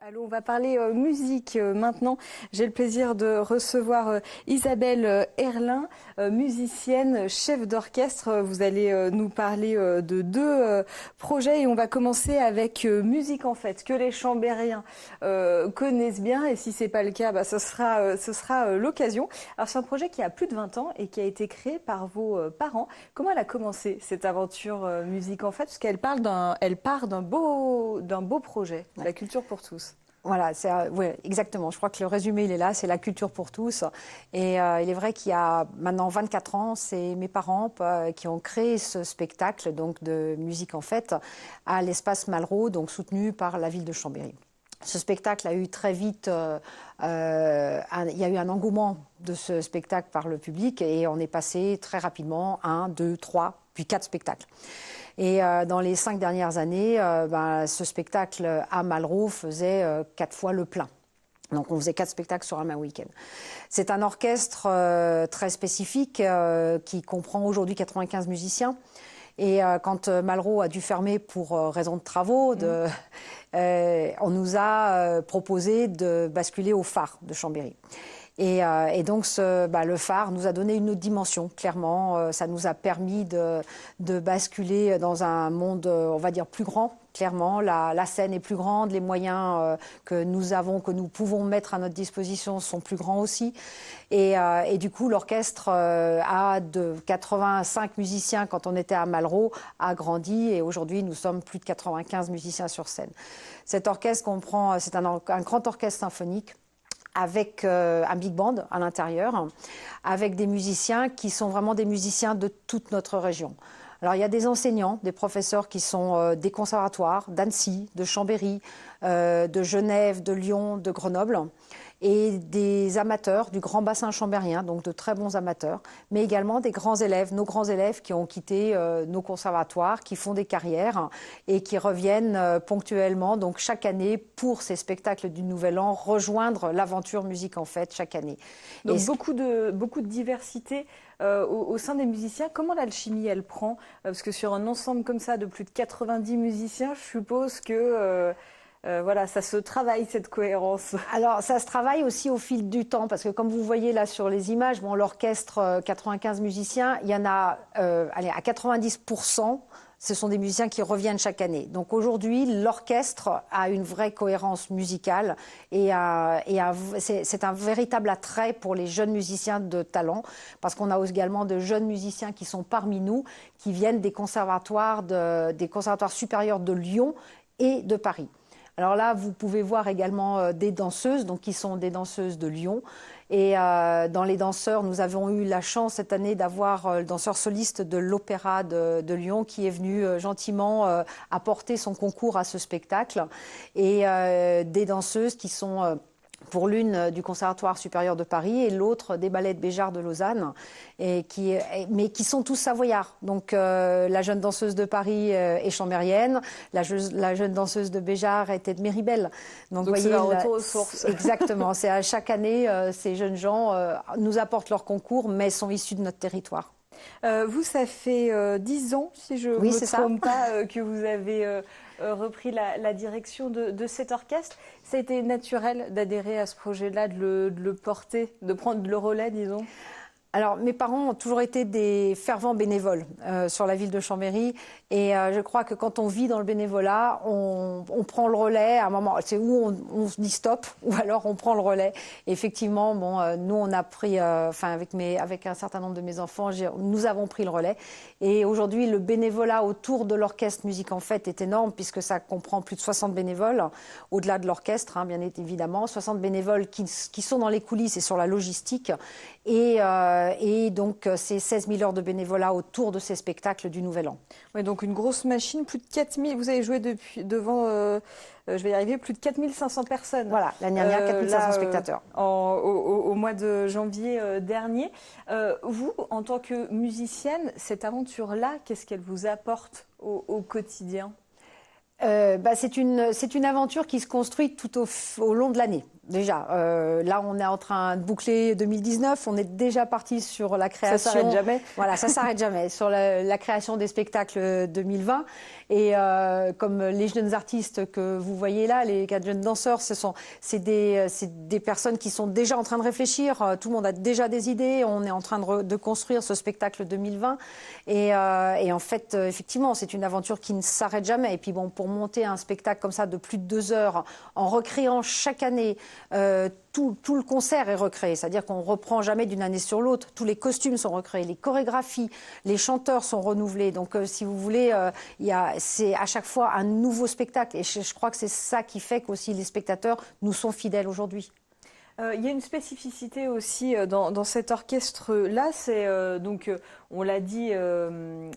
Allô, on va parler musique maintenant. J'ai le plaisir de recevoir Isabelle Herlin, musicienne, chef d'orchestre. Vous allez nous parler de deux projets et on va commencer avec Musique en Fête, que les Chambériens connaissent bien, et si c'est pas le cas, bah, ce sera l'occasion. Alors c'est un projet qui a plus de 20 ans et qui a été créé par vos parents. Comment elle a commencé cette aventure Musique en Fête? Parce qu'elle elle part d'un beau projet, la culture pour tous. Voilà, ouais, exactement. Je crois que le résumé, il est là, c'est la culture pour tous. Et il est vrai qu'il y a maintenant 24 ans, c'est mes parents qui ont créé ce spectacle donc de Musique en Fête à l'espace Malraux, donc soutenu par la ville de Chambéry. Ce spectacle a eu très vite, il y a eu un engouement de ce spectacle par le public et on est passé très rapidement 1, 2, 3, puis 4 spectacles. Et dans les 5 dernières années, ce spectacle à Malraux faisait 4 fois le plein. Donc on faisait 4 spectacles sur un même week-end. C'est un orchestre très spécifique qui comprend aujourd'hui 95 musiciens. Et quand Malraux a dû fermer pour raison de travaux, on nous a proposé de basculer au phare de Chambéry. Et donc le phare nous a donné une autre dimension, clairement. Ça nous a permis de basculer dans un monde, on va dire, plus grand. Clairement, la scène est plus grande, les moyens que nous pouvons mettre à notre disposition sont plus grands aussi. Et du coup, l'orchestre a de 85 musiciens quand on était à Malraux, a grandi et aujourd'hui, nous sommes plus de 95 musiciens sur scène. Cet orchestre comprend, c'est un grand orchestre symphonique avec un big band à l'intérieur, avec des musiciens qui sont vraiment des musiciens de toute notre région. Alors il y a des enseignants, des professeurs qui sont des conservatoires d'Annecy, de Chambéry, de Genève, de Lyon, de Grenoble, et des amateurs du grand bassin chambérien, donc de très bons amateurs, mais également des grands élèves, nos grands élèves qui ont quitté nos conservatoires, qui font des carrières et qui reviennent ponctuellement, donc chaque année, pour ces spectacles du Nouvel An, rejoindre l'aventure Musique en Fête chaque année. Donc beaucoup de diversité au sein des musiciens. Comment l'alchimie, elle prend? Parce que sur un ensemble comme ça de plus de 90 musiciens, je suppose que... voilà, ça se travaille, cette cohérence. Alors, ça se travaille aussi au fil du temps, parce que comme vous voyez là sur les images, bon, l'orchestre, 95 musiciens, il y en a à 90%, ce sont des musiciens qui reviennent chaque année. Donc aujourd'hui, l'orchestre a une vraie cohérence musicale et c'est un véritable attrait pour les jeunes musiciens de talent, parce qu'on a également de jeunes musiciens qui sont parmi nous, qui viennent des conservatoires supérieurs de Lyon et de Paris. Alors là, vous pouvez voir également des danseuses, donc qui sont des danseuses de Lyon. Et dans les danseurs, nous avons eu la chance cette année d'avoir le danseur soliste de l'Opéra de Lyon qui est venu gentiment apporter son concours à ce spectacle. Et des danseuses qui sont... pour l'une du Conservatoire supérieur de Paris et l'autre des ballets de Béjart de Lausanne, mais qui sont tous savoyards. Donc la jeune danseuse de Paris est chambérienne, la jeune danseuse de Béjart était de Méribel. Donc voyez, c'est un retour aux sources. Exactement, c'est à chaque année, ces jeunes gens nous apportent leur concours, mais sont issus de notre territoire. Vous, ça fait 10 ans, si je ne me trompe pas, que vous avez repris la direction de cet orchestre. Ça a été naturel d'adhérer à ce projet-là, de le porter, de prendre le relais, disons? Alors, mes parents ont toujours été des fervents bénévoles sur la ville de Chambéry. Et je crois que quand on vit dans le bénévolat, on prend le relais à un moment. C'est où on se dit stop, ou alors on prend le relais. Et effectivement, bon, nous, on a pris, avec un certain nombre de mes enfants, nous avons pris le relais. Et aujourd'hui, le bénévolat autour de l'orchestre Musique en Fête est énorme, puisque ça comprend plus de 60 bénévoles, au-delà de l'orchestre, hein, bien évidemment. 60 bénévoles qui sont dans les coulisses et sur la logistique. Et donc, c'est 16 000 heures de bénévolat autour de ces spectacles du Nouvel An. Oui, donc une grosse machine, plus de 4 000, vous avez joué devant, je vais y arriver, plus de 4 500 personnes. Voilà, l'année dernière, 4 500 spectateurs. Au mois de janvier dernier. Vous, en tant que musicienne, cette aventure-là, qu'est-ce qu'elle vous apporte au quotidien? C'est une aventure qui se construit tout au long de l'année. déjà. Là, on est en train de boucler 2019. On est déjà parti sur la création. Ça s'arrête jamais. Voilà, ça s'arrête jamais. Sur la création des spectacles 2020. Et comme les jeunes artistes que vous voyez là, les 4 jeunes danseurs, c'est des personnes qui sont déjà en train de réfléchir. Tout le monde a déjà des idées. On est en train de construire ce spectacle 2020. Et en fait, effectivement, c'est une aventure qui ne s'arrête jamais. Et puis bon, pour monter un spectacle comme ça de plus de 2 heures, en recréant chaque année tout le concert est recréé, c'est-à-dire qu'on ne reprend jamais d'une année sur l'autre. Tous les costumes sont recréés, les chorégraphies, les chanteurs sont renouvelés. Donc, si vous voulez, c'est à chaque fois un nouveau spectacle. Et je crois que c'est ça qui fait qu'aussi les spectateurs nous sont fidèles aujourd'hui. Il y a une spécificité aussi dans cet orchestre-là, c'est on l'a dit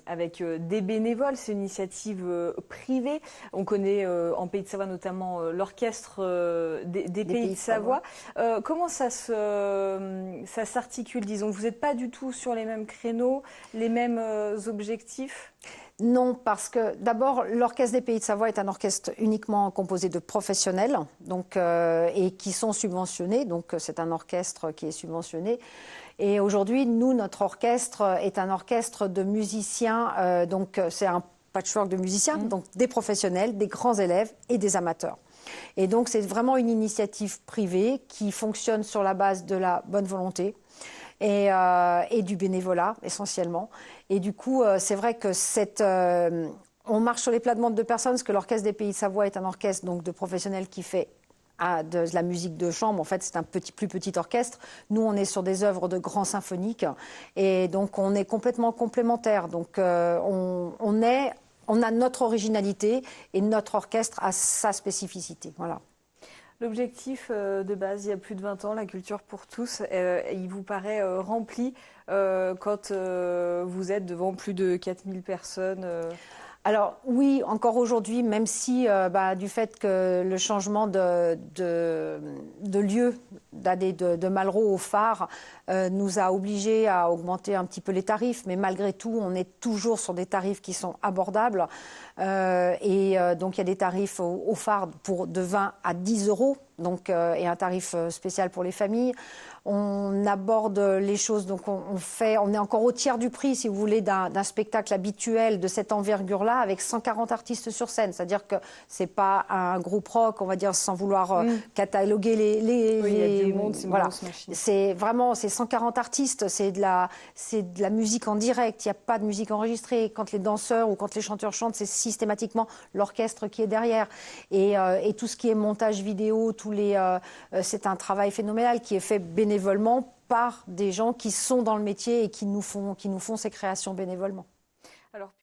avec des bénévoles, c'est une initiative privée. On connaît en Pays de Savoie notamment l'orchestre des Pays de Savoie. Comment ça s'articule, disons? Vous n'êtes pas du tout sur les mêmes créneaux, les mêmes objectifs? Non, parce que d'abord, l'Orchestre des Pays de Savoie est un orchestre uniquement composé de professionnels et qui sont subventionnés. Donc, c'est un orchestre qui est subventionné. Et aujourd'hui, nous, notre orchestre est un orchestre de musiciens. Donc, c'est un patchwork de musiciens, donc des professionnels, des grands élèves et des amateurs. Et donc, c'est vraiment une initiative privée qui fonctionne sur la base de la bonne volonté et du bénévolat essentiellement. Et du coup, c'est vrai que on marche sur les plates-bandes de personnes, parce que l'Orchestre des Pays de Savoie est un orchestre donc, de professionnels qui fait de la musique de chambre. En fait, c'est un plus petit orchestre. Nous, on est sur des œuvres de grands symphoniques. Et donc, on est complètement complémentaires. Donc, on a notre originalité et notre orchestre a sa spécificité. Voilà. L'objectif de base, il y a plus de 20 ans, la culture pour tous, il vous paraît rempli quand vous êtes devant plus de 4000 personnes Alors oui, encore aujourd'hui, même si du fait que le changement de lieu, d'aller de Malraux au phare, nous a obligés à augmenter un petit peu les tarifs, mais malgré tout, on est toujours sur des tarifs qui sont abordables. Donc il y a des tarifs au phare de 20 à 10 euros, donc, et un tarif spécial pour les familles. On aborde les choses, donc on est encore au tiers du prix, si vous voulez, d'un spectacle habituel de cette envergure-là, avec 140 artistes sur scène. C'est-à-dire que c'est pas un groupe rock, on va dire, sans vouloir cataloguer les oui, il y a du monde, c'est voilà. C'est vraiment, c'est 140 artistes, c'est de la musique en direct, il n'y a pas de musique enregistrée. Quand les danseurs ou quand les chanteurs chantent, c'est systématiquement l'orchestre qui est derrière. Et tout ce qui est montage vidéo, c'est un travail phénoménal qui est fait bénévolement par des gens qui sont dans le métier et qui nous font ces créations bénévolement. Alors,